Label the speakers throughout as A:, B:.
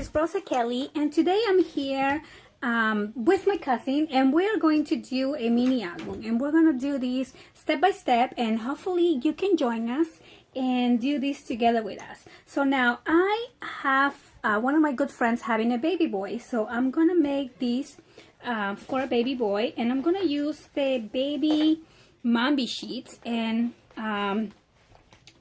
A: is Rosa Kelly, and today I'm here with my cousin, and we're going to do a mini album, and we're going to do this step by step, and hopefully you can join us and do this together with us. So now I have one of my good friends having a baby boy, so I'm going to make this for a baby boy, and I'm going to use the baby Mambi sheets. And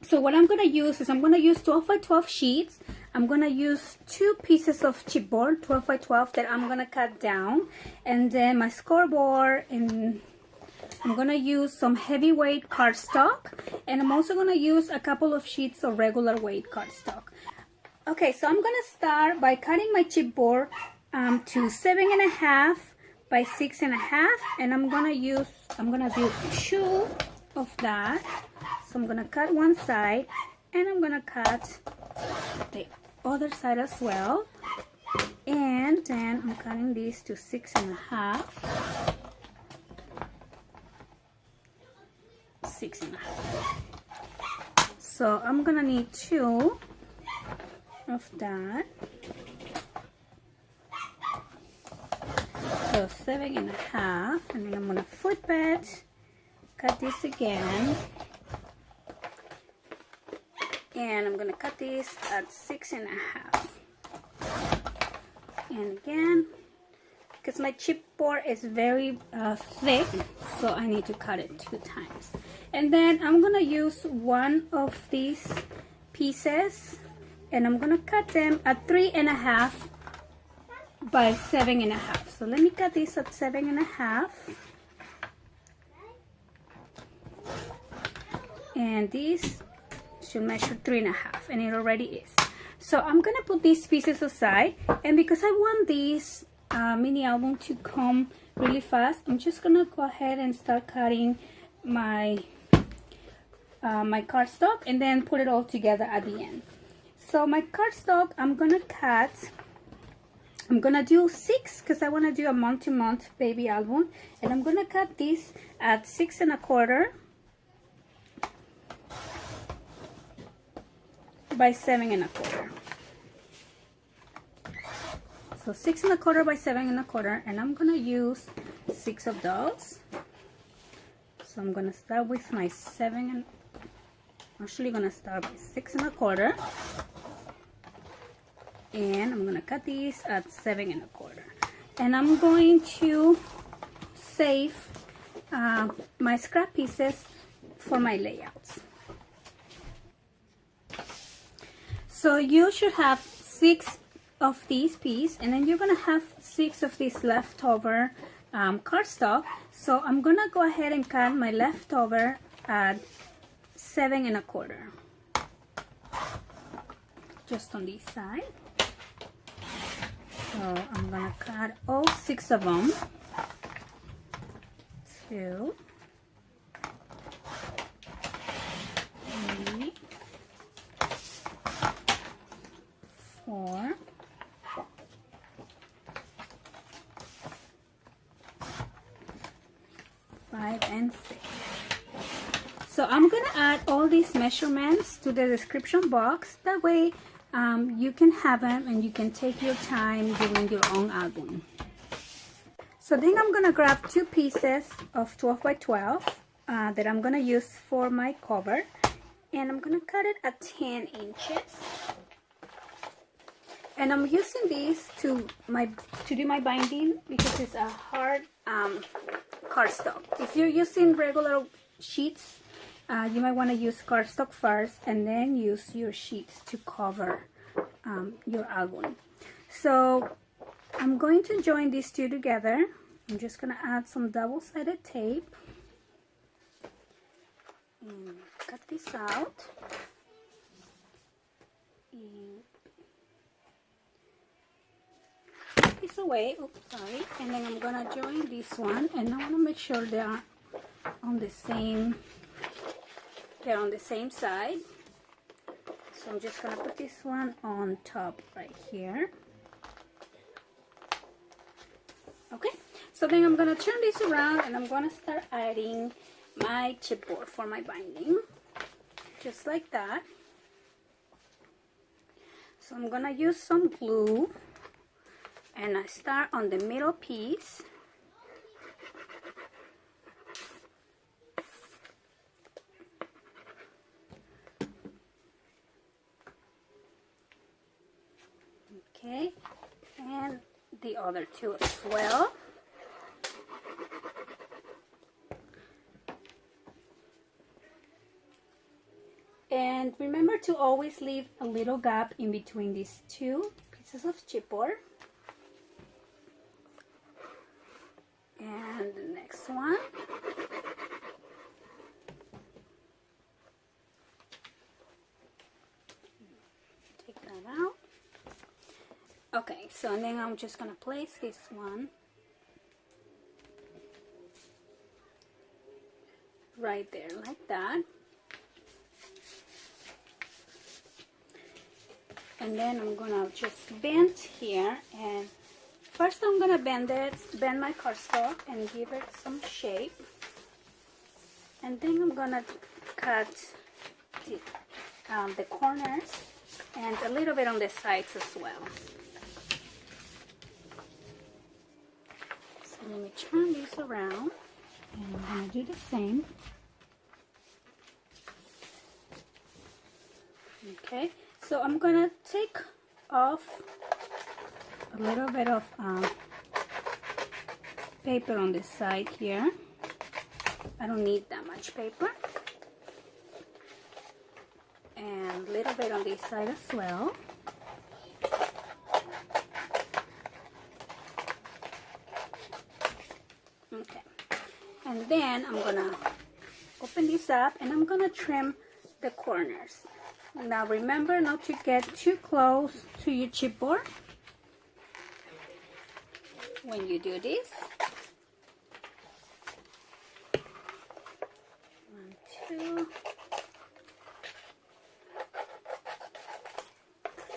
A: so what I'm going to use is I'm going to use 12 by 12 sheets. I'm going to use 2 pieces of chipboard, 12 by 12, that I'm going to cut down. And then my scoreboard, and I'm going to use some heavyweight cardstock. And I'm also going to use a couple of sheets of regular weight cardstock. Okay, so I'm going to start by cutting my chipboard to 7.5 by 6.5. And I'm going to do 2 of that. So I'm going to cut one side, and I'm going to cut the other side as well. And then I'm cutting these to 6.5. 6.5. So I'm going to need 2 of that. So 7.5, and then I'm going to flip it, cut this again. And I'm going to cut this at 6.5. And again, because my chipboard is very thick, so I need to cut it 2 times. And then I'm going to use one of these pieces, and I'm going to cut them at 3.5 by 7.5. So let me cut this at 7.5. And this should measure 3.5, and it already is. So I'm gonna put these pieces aside, and because I want this mini album to come really fast, I'm just gonna go ahead and start cutting my my cardstock, and then put it all together at the end. So my cardstock, I'm gonna do 6 because I want to do a month-to-month baby album, and I'm gonna cut this at 6.25 by 7.25. So 6.25 by 7.25, and I'm gonna use 6 of those. So I'm gonna start with my 7, and actually gonna start with 6.25, and I'm gonna cut these at 7.25. And I'm going to save my scrap pieces for my layouts. So you should have 6 of these pieces, and then you're gonna have 6 of this leftover cardstock. So I'm gonna go ahead and cut my leftover at 7.25, just on this side. So I'm gonna cut all 6 of them. 2, 3, 4, 5, and 6. So I'm gonna add all these measurements to the description box. That way you can have them, and you can take your time doing your own album. So then I'm gonna grab 2 pieces of 12 by 12 that I'm gonna use for my cover, and I'm gonna cut it at 10 inches. And I'm using these to do my binding because it's a hard cardstock. If you're using regular sheets, you might want to use cardstock first, and then use your sheets to cover your album. So I'm going to join these 2 together. I'm just going to add some double-sided tape and cut this out. And this away. Oops, sorry. And then I'm gonna join this one, and I want to make sure they are on the same. They're on the same side. So I'm just gonna put this one on top right here. Okay. So then I'm gonna turn this around, and I'm gonna start adding my chipboard for my binding, just like that. So I'm gonna use some glue, and I start on the middle piece. Okay, and the other two as well. And remember to always leave a little gap in between these two pieces of chipboard. And the next one. Take that out. Okay, so then I'm just gonna place this one right there like that. And then I'm gonna just bend here, and first I'm gonna bend my cardstock and give it some shape. And then I'm gonna cut the corners and a little bit on the sides as well. So let me turn this around, and I'm gonna do the same. Okay, so I'm gonna take off a little bit of paper on this side here. I don't need that much paper. And a little bit on this side as well. Okay, and then I'm gonna open this up, and I'm gonna trim the corners. Now remember not to get too close to your chipboard when you do this. 1, 2,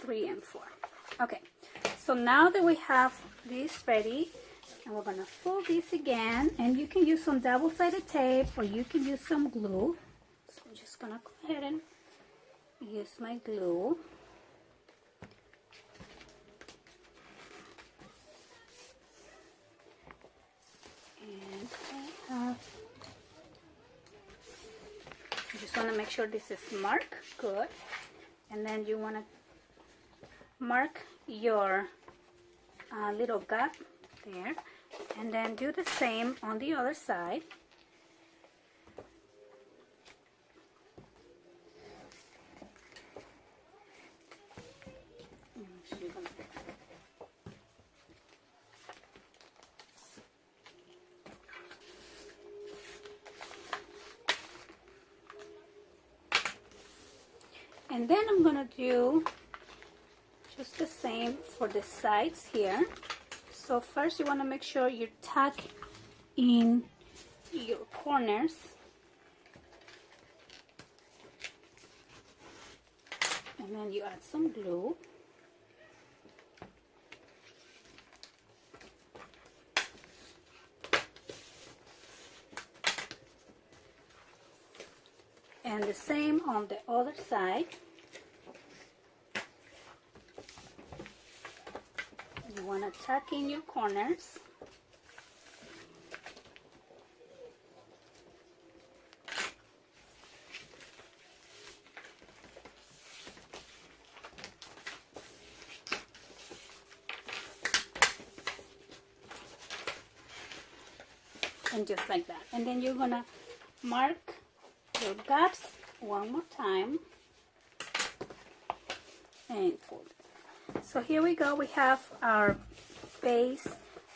A: 3, and 4. Okay, so now that we have this ready, and we're gonna fold this again, and you can use some double-sided tape or you can use some glue. So I'm just gonna go ahead and use my glue. And I just want to make sure this is marked good, and then you want to mark your little gap there, and then do the same on the other side. And then I'm gonna do just the same for the sides here. So first you want to make sure you tuck in your corners. And then you add some glue. And the same on the other side. You want to tuck in your corners. And just like that. And then you're going to mark your gaps one more time and fold it. So here we go, we have our base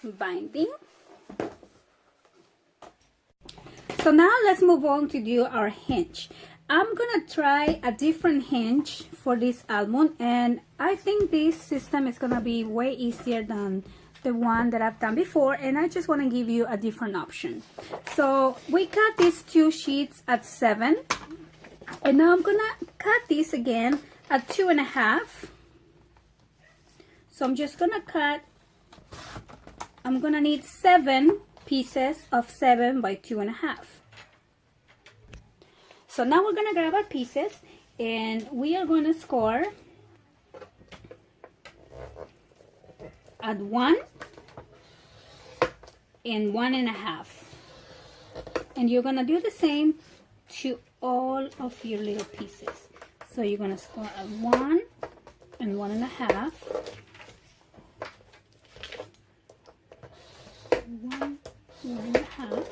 A: binding. So now let's move on to do our hinge. I'm gonna try a different hinge for this album, and I think this system is gonna be way easier than the one that I've done before, and I just want to give you a different option. So we cut these two sheets at 7, and now I'm gonna cut this again at 2.5. So I'm just gonna cut, I'm gonna need 7 pieces of 7 by 2.5. So now we're gonna grab our pieces, and we are gonna score add 1 and 1.5, and you're gonna do the same to all of your little pieces. So you're gonna score at 1 and 1.5, 1, 1.5.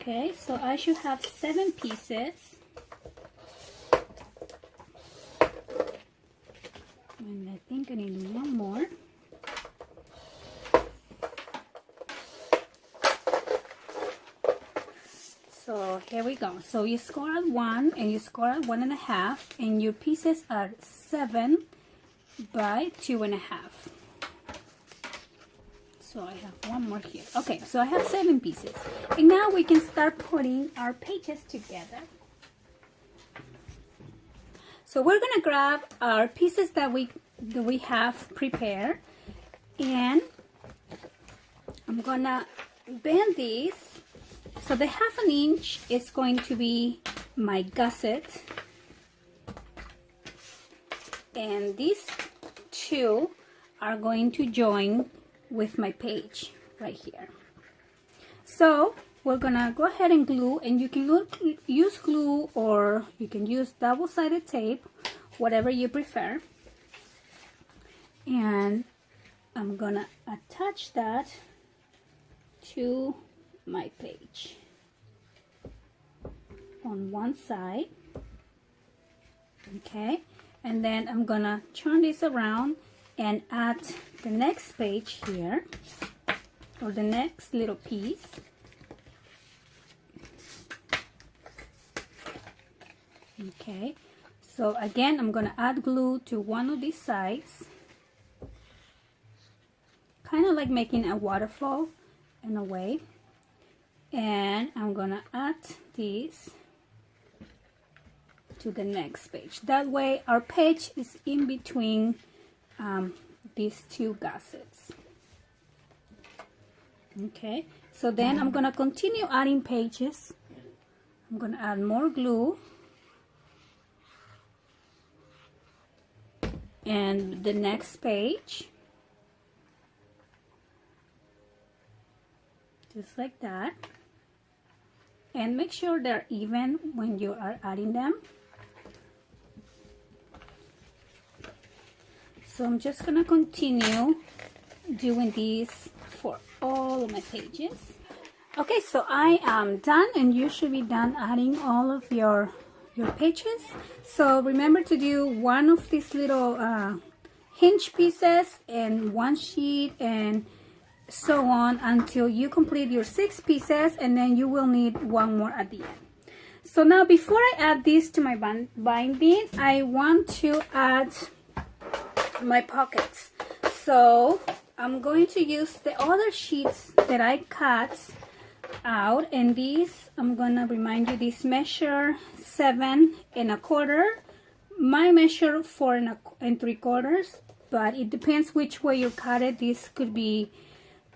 A: Okay, so I should have 7 pieces. And I think I need 1 more. So here we go. So you score at 1 and you score at 1.5, and your pieces are 7 by 2.5. So I have 1 more here. Okay, so I have 7 pieces. And now we can start putting our pages together. So we're gonna grab our pieces that we have prepared, and I'm gonna bend these. So the 1/2 inch is going to be my gusset, and these 2 are going to join with my page right here. So we're gonna go ahead and glue, and you can use glue or you can use double-sided tape, whatever you prefer. And I'm gonna attach that to my page on one side. Okay, and then I'm gonna turn this around and add the next page here, or the next little piece. Okay, so again, I'm gonna add glue to one of these sides, kind of like making a waterfall in a way. And I'm gonna add this to the next page. That way our page is in between these 2 gussets. Okay, so then I'm gonna continue adding pages. I'm gonna add more glue, and the next page, just like that. And make sure they're even when you are adding them. So I'm just gonna continue doing these for all of my pages. Okay, so I am done, and you should be done adding all of your pages. So remember to do one of these little hinge pieces and 1 sheet, and so on until you complete your 6 pieces, and then you will need 1 more at the end. So now, before I add this to my binding, I want to add my pockets. So I'm going to use the other sheets that I cut out, and these, I'm gonna remind you, these measure 7 1/4. My measure 4 3/4, but it depends which way you cut it. This could be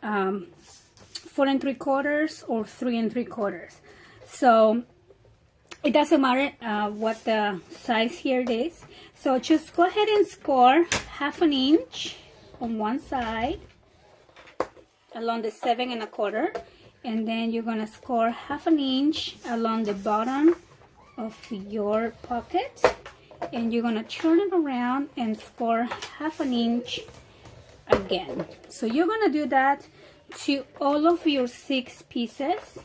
A: 4 3/4 or 3 3/4. So it doesn't matter what the size here is. So just go ahead and score 1/2 inch on one side along the 7 1/4, and then you're gonna score 1/2 inch along the bottom of your pocket, and you're gonna turn it around and score 1/2 inch again. So you're gonna do that to all of your 6 pieces,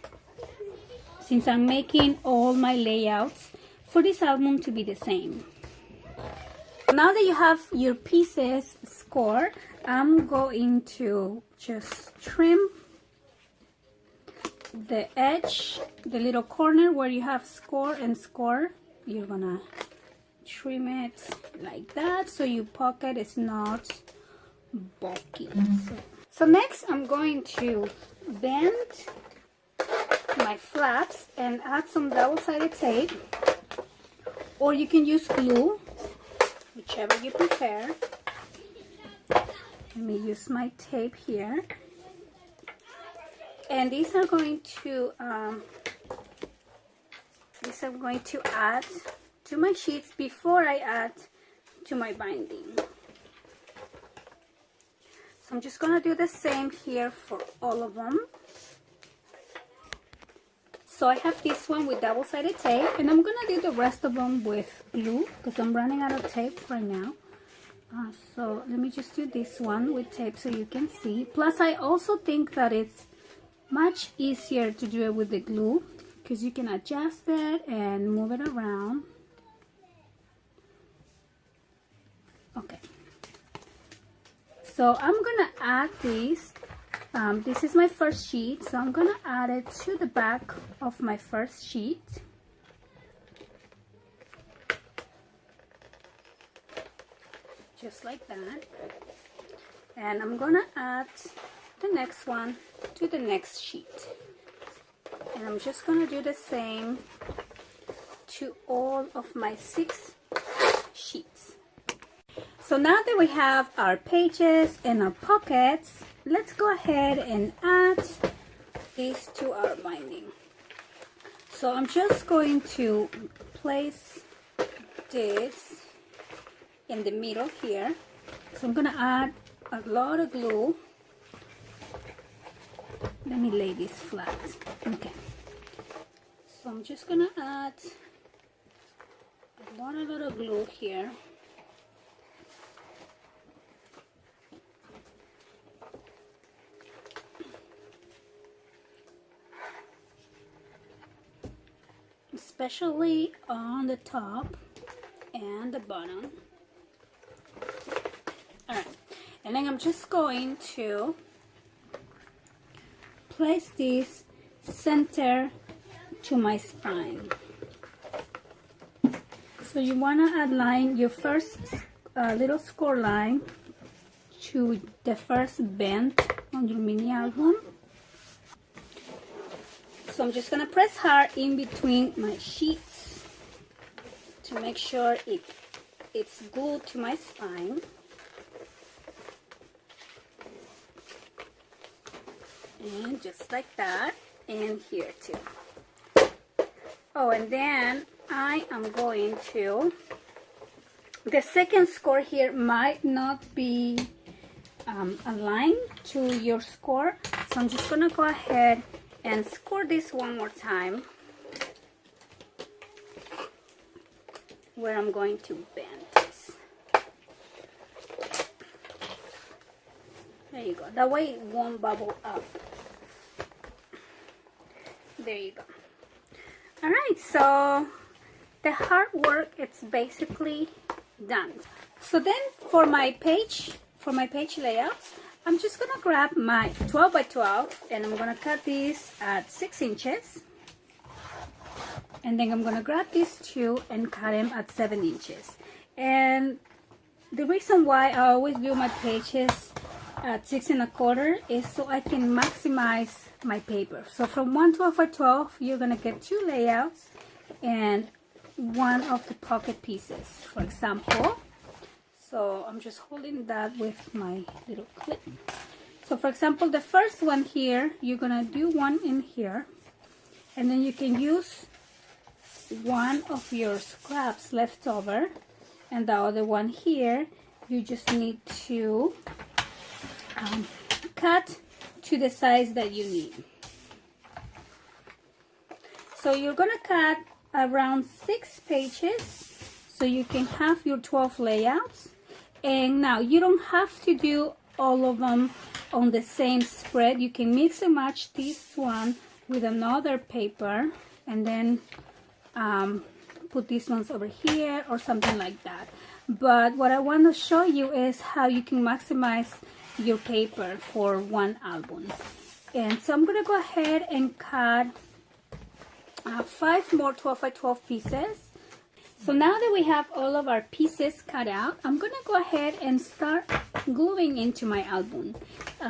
A: since I'm making all my layouts for this album to be the same. Now that you have your pieces scored, I'm going to just trim the edge, the little corner where you have score and score. You're gonna trim it like that so your pocket is not bulky. So next I'm going to bend my flaps and add some double-sided tape, or you can use glue, whichever you prefer. Let me use my tape here. And these are going to add to my sheets before I add to my binding. So I'm just gonna do the same here for all of them. So I have this one with double-sided tape, and I'm gonna do the rest of them with glue because I'm running out of tape right now. So let me just do this one with tape so you can see. Plus I also think that it's much easier to do it with the glue because you can adjust it and move it around. Okay, so I'm gonna add these. This is my first sheet, so I'm gonna add it to the back of my first sheet. Just like that. And I'm gonna add the next one to the next sheet. And I'm just gonna do the same to all of my 6 sheets. So now that we have our pages and our pockets, let's go ahead and add these to our binding. So I'm just going to place this in the middle here. So I'm gonna add a lot of glue. Let me lay this flat. Okay. So I'm just gonna add a lot of glue here. Especially on the top and the bottom. Alright, and then I'm just going to place this center to my spine. So you want to align your first little score line to the first bend on your mini album. So I'm just going to press hard in between my sheets to make sure it's glued to my spine. And just like that, and here too. Oh, and then I am going to, the second score here might not be aligned to your score, so I'm just going to go ahead and score this one more time where I'm going to bend this. There you go. That way it won't bubble up. There you go. Alright, so the hard work, it's basically done. So then for my page layouts, I'm just gonna grab my 12 by 12 and I'm gonna cut these at 6 inches. And then I'm gonna grab these two and cut them at 7 inches. And the reason why I always do my pages at 6 1/4 is so I can maximize my paper. So from 1 12 by 12, you're gonna get 2 layouts and one of the pocket pieces, for example. So I'm just holding that with my little clip. So for example, the first one here, you're gonna do one in here, and then you can use one of your scraps left over, and the other one here, you just need to cut to the size that you need. So you're gonna cut around 6 pages so you can have your 12 layouts. And now you don't have to do all of them on the same spread. You can mix and match this one with another paper and then put these ones over here or something like that. But what I want to show you is how you can maximize your paper for one album. And so I'm going to go ahead and cut 5 more 12 by 12 pieces. So now that we have all of our pieces cut out, I'm going to go ahead and start gluing into my album.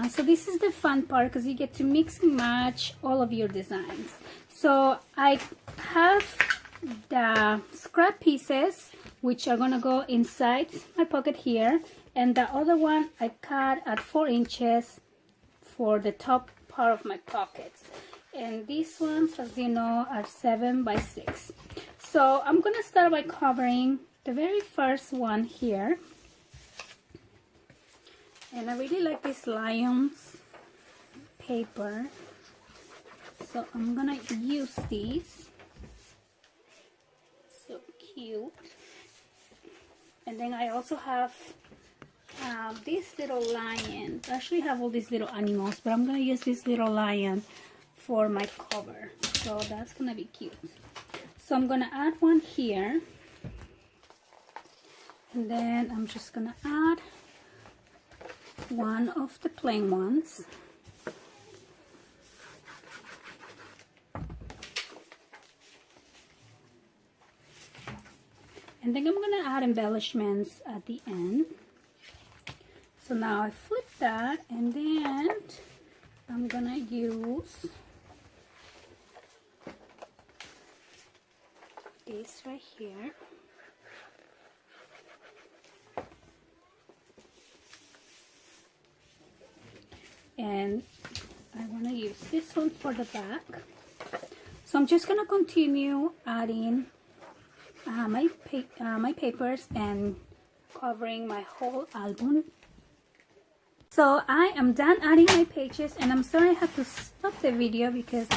A: So this is the fun part because you get to mix and match all of your designs. So I have the scrap pieces which are going to go inside my pocket here, and the other one I cut at 4 inches for the top part of my pockets. And these ones, as you know, are 7 by 6. So I'm gonna start by covering the very first one here. And I really like this Lion's paper, so I'm gonna use these. So cute. And then I also have this little lion. I actually have all these little animals, but I'm gonna use this little lion for my cover, so that's gonna be cute. So I'm gonna add one here, and then I'm just gonna add one of the plain ones. And then I'm gonna add embellishments at the end. So now I flip that, and then I'm gonna use this right here. And I want to use this one for the back. So I'm just going to continue adding my papers and covering my whole album. So I am done adding my pages, and I'm sorry I had to stop the video because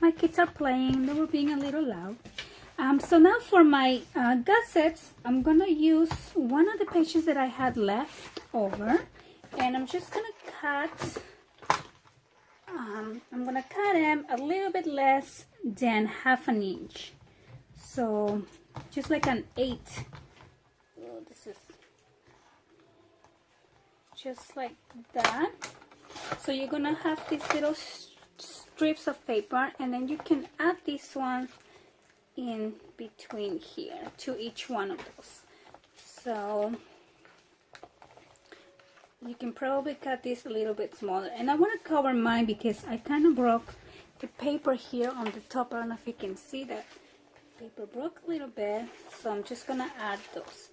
A: my kids are playing. They were being a little loud. So now for my gussets, I'm going to use one of the pages that I had left over, and I'm just going to cut them a little bit less than ½ an inch. So just like an 8. Oh, this is just like that. So you're gonna have these little strips of paper, and then you can add these ones in between here to each one of those. So you can probably cut this a little bit smaller, and I want to cover mine because I kind of broke the paper here on the top. I don't know if you can see that paper broke a little bit, so I'm just gonna add those.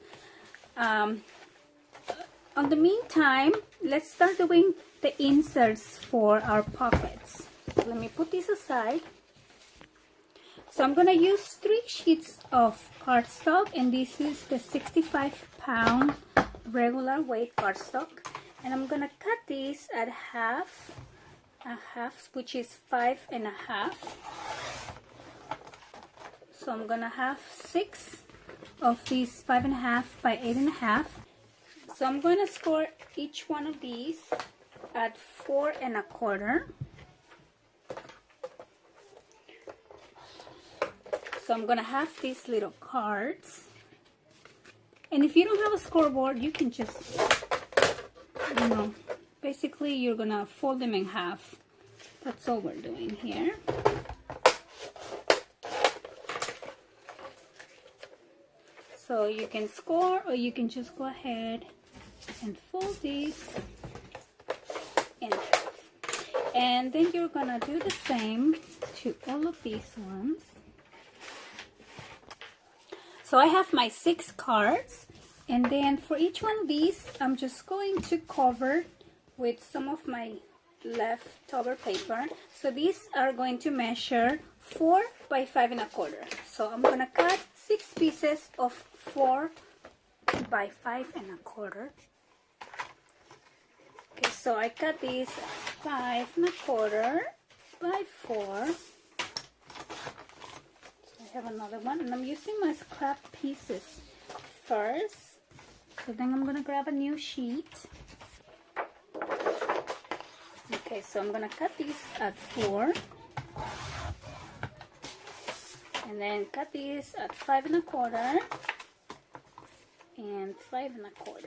A: On the meantime, let's start doing the inserts for our pockets. So let me put this aside. So I'm gonna use 3 sheets of cardstock, and this is the 65-pound regular weight cardstock, and I'm gonna cut these at half, which is 5 1/2. So I'm gonna have 6 of these 5 1/2 by 8 1/2. So I'm gonna score each one of these at 4 1/4. So I'm gonna have these little cards, and if you don't have a scoreboard, you can just, basically you're gonna fold them in half. That's all we're doing here. So you can score, or you can just go ahead and fold these in half. And then you're gonna do the same to all of these ones. So I have my 6 cards, and then for each one of these, I'm just going to cover with some of my leftover paper. So these are going to measure 4 by 5 1/4. So I'm gonna cut 6 pieces of 4 by 5 1/4. Okay, so I cut these 5 1/4 by 4. I have another one, and I'm using my scrap pieces first. So then I'm gonna grab a new sheet. Okay, so I'm gonna cut these at 4, and then cut these at 5 1/4 and 5 1/4.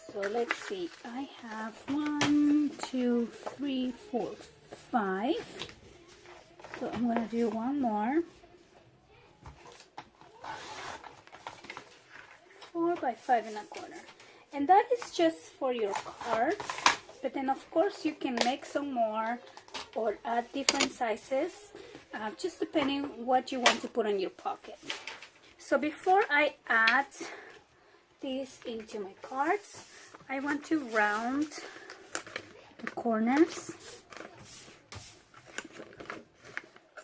A: So let's see, I have 1, 2, 3, 4, 5. So I'm gonna do one more. 4 by 5 1/4. And that is just for your cards. But then of course you can make some more or add different sizes, just depending what you want to put on your pocket. So before I add this into my cards. I want to round the corners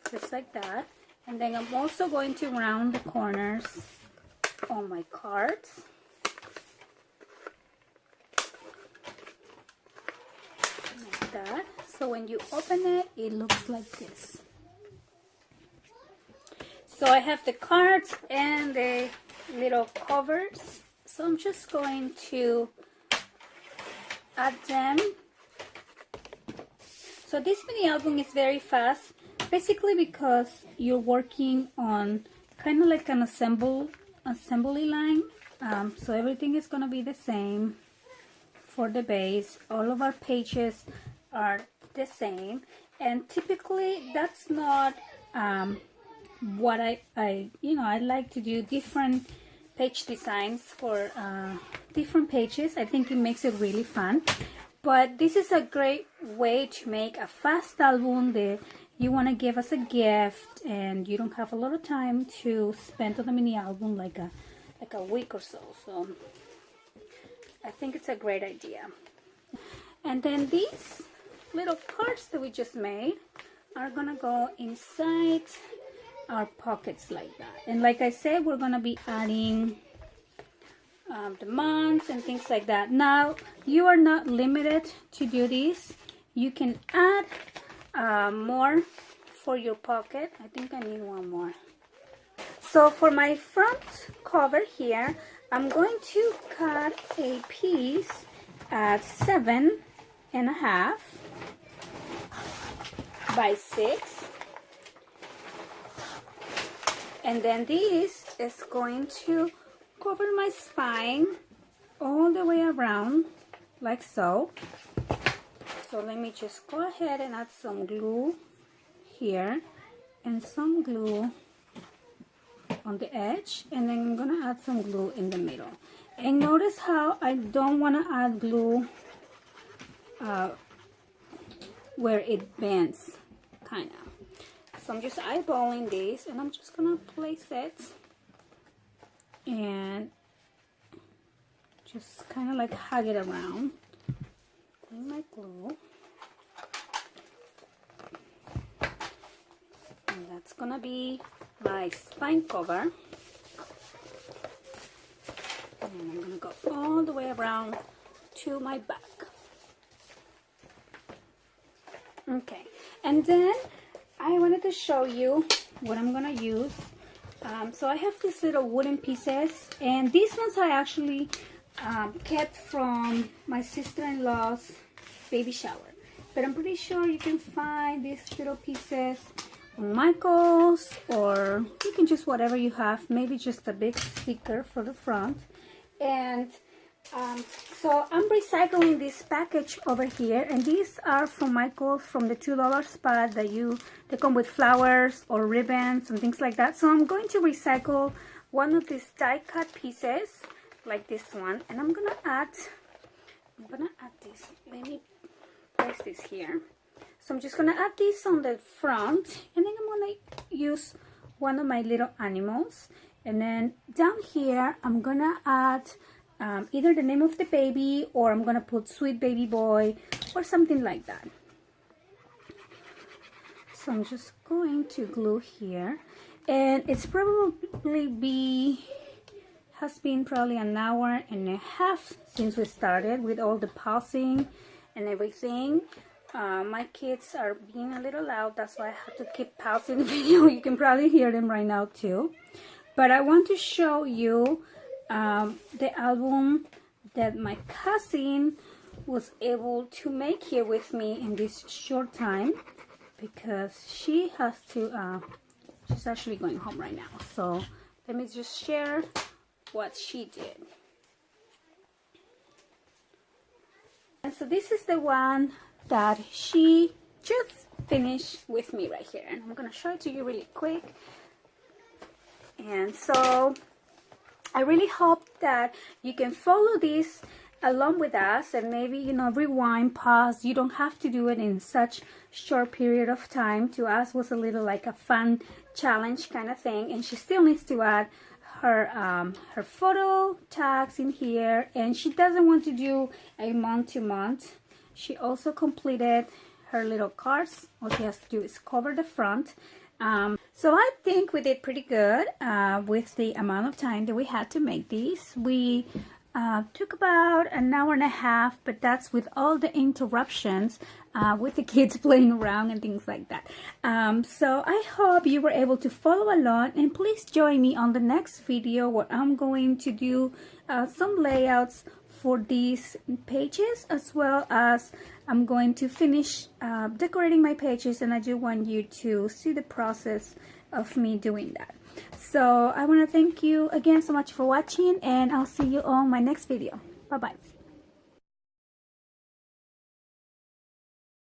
A: just like that, and then I'm also going to round the corners on my cards. Like that. So when you open it, it looks like this. So I have the cards and the little covers. So I'm just going to add them. So this mini album is very fast, basically because you're working on kind of like an assembly line. So everything is going to be the same for the base. All of our pages are the same, and typically that's not what I like to do different page designs for different pages. I think it makes it really fun. But this is a great way to make a fast album that you want to give as a gift, and you don't have a lot of time to spend on a mini album like a week or so. So I think it's a great idea. And then these little cards that we just made are gonna go inside our pockets like that. And like I said, we're gonna be adding the months and things like that. Now, you are not limited to do this. You can add more for your pocket. I think I need one more. So for my front cover here, I'm going to cut a piece at 7.5 by 6. And then this is going to cover my spine all the way around like so. So let me just go ahead and add some glue here and some glue on the edge, and then I'm gonna add some glue in the middle. And notice how I don't want to add glue where it bends, kind of. So I'm just eyeballing this, and I'm just gonna place it and just kind of like hug it around. Clean my glue, and that's gonna be my spine cover. And I'm gonna go all the way around to my back. Okay, and then I wanted to show you what I'm gonna use. So I have these little wooden pieces, and these ones I actually kept from my sister-in-law's baby shower. But I'm pretty sure you can find these little pieces on Michael's, or you can just whatever you have, maybe just a big sticker for the front. And so I'm recycling this package over here, and these are from Michael's, from the $2 spot that they come with flowers or ribbons and things like that. So I'm going to recycle one of these die cut pieces like this one, and I'm gonna add this. Let me place this here. So I'm just gonna add this on the front, and then I'm gonna use one of my little animals. And then down here, I'm gonna add either the name of the baby, or I'm gonna put sweet baby boy or something like that. So I'm just going to glue here, and it's has been probably an hour and a half since we started with all the pausing and everything. My kids are being a little loud, that's why I have to keep pausing the video. You can probably hear them right now too. But I want to show you the album that my cousin was able to make here with me in this short time, because she has to, she's actually going home right now. So let me just share what she did. And so this is the one that she just finished with me right here, and I'm gonna show it to you really quick. And so I really hope that you can follow this along with us, and maybe, you know, rewind, pause. You don't have to do it in such short period of time. To us was a little like a fun challenge kind of thing, and she still needs to add her photo tags in here, and she doesn't want to do a month to month. She also completed her little cards. All she has to do is cover the front. So I think we did pretty good with the amount of time that we had to make these. We took about an hour and a half, but that's with all the interruptions with the kids playing around and things like that. So I hope you were able to follow along, and please join me on the next video where I'm going to do some layouts for these pages, as well as I'm going to finish decorating my pages, and I do want you to see the process of me doing that. So I want to thank you again so much for watching, and I'll see you on my next video. Bye bye.